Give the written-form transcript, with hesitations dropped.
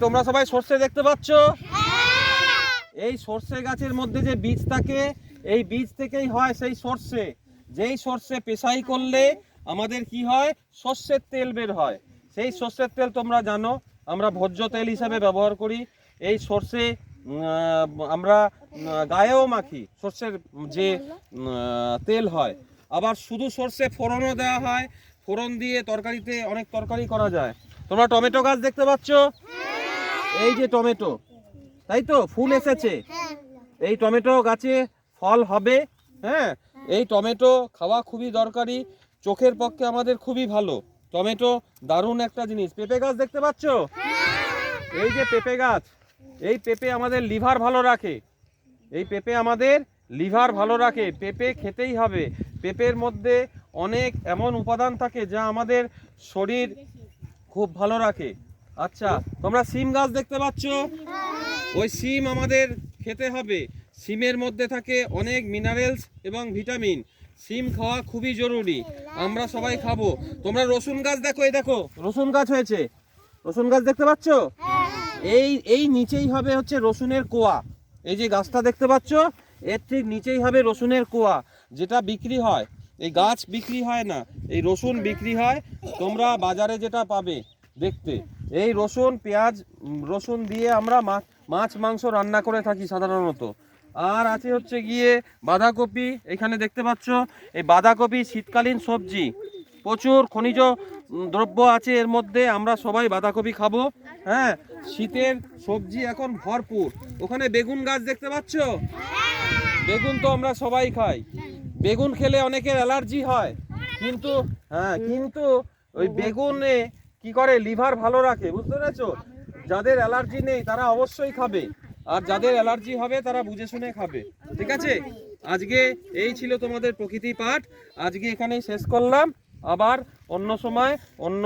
তোমরা সবাই সর্ষে দেখতে পাচ্ছ? এই সর্ষে গাছের মধ্যে যে বীজ থাকে, এই বীজ থেকেই হয় সেই সর্ষে। যেই সর্ষে পেশাই করলে আমাদের কি হয়, সর্ষের তেল বের হয়। সেই সর্ষের তেল তোমরা জানো আমরা ভোজ্য তেল হিসাবে ব্যবহার করি। এই সর্ষে আমরা গায়েও মাখি, সর্ষের যে তেল হয়। আবার শুধু সর্ষে ফোড়নও দেওয়া হয়, ফোড়ন দিয়ে তরকারিতে অনেক তরকারি করা যায়। তোমরা টমেটো গাছ দেখতে পাচ্ছ? এই যে টমেটো, তাই তো ফুল এসেছে। এই টমেটো গাছে ফল হবে। হ্যাঁ, এই টমেটো খাওয়া খুবই দরকারি, চোখের পক্ষে আমাদের খুবই ভালো। টমেটো দারুণ একটা জিনিস। পেঁপে গাছ দেখতে পাচ্ছ? এই যে পেঁপে গাছ, এই পেঁপে আমাদের লিভার ভালো রাখে। এই পেঁপে আমাদের লিভার ভালো রাখে। পেঁপে খেতেই হবে। পেঁপের মধ্যে অনেক এমন উপাদান থাকে যা আমাদের শরীর খুব ভালো রাখে। আচ্ছা, তোমরা সিম গাছ দেখতে পাচ্ছ? ওই সিম আমাদের খেতে হবে। সিমের মধ্যে থাকে অনেক মিনারেলস এবং ভিটামিন। সিম খাওয়া খুবই জরুরি, আমরা সবাই খাবো। তোমরা রসুন গাছ দেখো, এই দেখো রসুন গাছ হয়েছে। রসুন গাছ দেখতে পাচ্ছ? এই নিচেই হবে হচ্ছে রসুনের কোয়া। এই যে গাছটা দেখতে পাচ্ছ, এর ঠিক নিচেই হবে রসুনের কোয়া, যেটা বিক্রি হয়। এই গাছ বিক্রি হয় না, এই রসুন বিক্রি হয়। তোমরা বাজারে যেটা পাবে দেখতে, এই রসুন পেঁয়াজ রসুন দিয়ে আমরা মাছ মাংস রান্না করে থাকি সাধারণত। আর আছে হচ্ছে গিয়ে বাঁধাকপি, এখানে দেখতে পাচ্ছ। এই বাঁধাকপি শীতকালীন সবজি, প্রচুর খনিজ দ্রব্য আছে এর মধ্যে। আমরা সবাই বাঁধাকপি খাবো। হ্যাঁ, শীতের সবজি এখন ভরপুর। ওখানে বেগুন গাছ দেখতে পাচ্ছ? বেগুন তো আমরা সবাই খাই। বেগুন খেলে অনেকের অ্যালার্জি হয়, কিন্তু কিন্তু ওই বেগুনে কি করে, লিভার ভালো রাখে, বুঝতে পেরেছো? যাদের অ্যালার্জি নেই তারা অবশ্যই খাবে, আর যাদের অ্যালার্জি হবে তারা বুঝে শুনে খাবে। ঠিক আছে, আজকে এই ছিল তোমাদের প্রকৃতি পাঠ। আজকে এখানেই শেষ করলাম। আবার অন্য সময় অন্য